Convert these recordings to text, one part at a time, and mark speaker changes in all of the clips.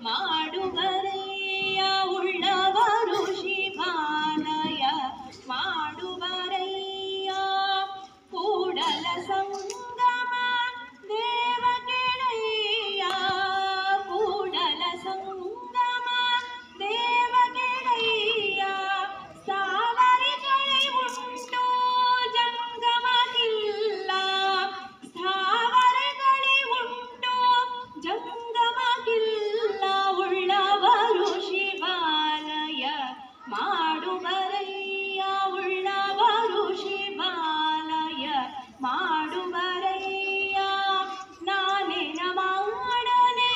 Speaker 1: ಮಾಡುವರಯ್ಯ ಉಳ್ಳವರು ಶಿವಾಲಯ ಮಾಡುವರಯ್ಯ ಕೂಡಲ ಸಂಗಮ ದೇವಗೆಳೆಯ ಕೂಡಲ ಸಂಗಮ ದೇವಗೆಳೆಯ ಸ್ಥಾವರಿಗಳೇ ಉಂಟು ಜಂಗಮಗಿಲ್ಲ ಸ್ಥಾವರಿಗಳೇ ಉಂಟು ಜಂಗಮಗಿಲ್ಲ ಉಳ್ಳವರು ಶಿವಾಲಯ ಮಾಡುವರಯ್ಯ ಉಳ್ಳವರು ಶಿವಾಲಯ ಮಾಡುವರಯ್ಯ ನಾನೇನ ಮಾಡನೆ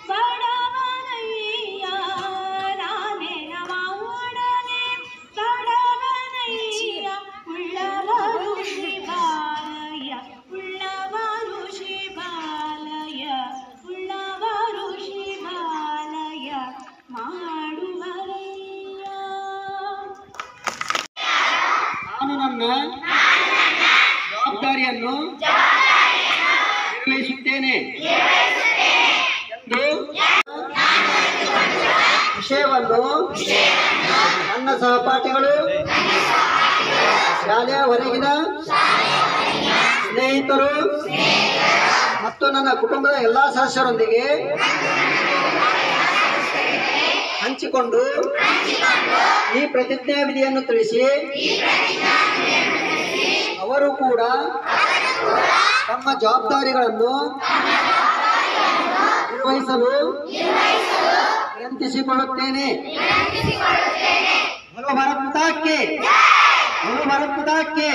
Speaker 1: ಬಡವನಯ್ಯ ನಾನೇನ ಮಾಡನೆ ಬಡವನಯ್ಯ ಉಳ್ಳವರು ಶಿವಾಲಯ ಉಳ್ಳವರು ಶಿವಾಲಯ ಉಳ್ಳವರು ಶಿವಾಲಯ ಮಾಡುವರಯ್ಯ.
Speaker 2: ನಾನು ನನ್ನ ಜವಾಬ್ದಾರಿಯನ್ನು ನಿರ್ವಹಿಸುತ್ತೇನೆ ಎಂದು ವಿಷಯವನ್ನು ನನ್ನ ಸಹಪಾಠಿಗಳು ಶಾಲೆಯ ಹೊರಗಿನ ಸ್ನೇಹಿತರು ಮತ್ತು ನನ್ನ ಕುಟುಂಬದ ಎಲ್ಲ ಸದಸ್ಯರೊಂದಿಗೆ ಹಂಚಿಕೊಂಡು ಈ ಪ್ರತಿಜ್ಞಾ ವಿಧಿಯನ್ನು ತಿಳಿಸಿ ಅವರು ಕೂಡ ತಮ್ಮ ಜವಾಬ್ದಾರಿಗಳನ್ನು ನಿರ್ವಹಿಸಲು ವಿನಂತಿಸಿಕೊಳ್ಳುತ್ತೇನೆ. बोलो भारत माता की, बोलो भारत माता की।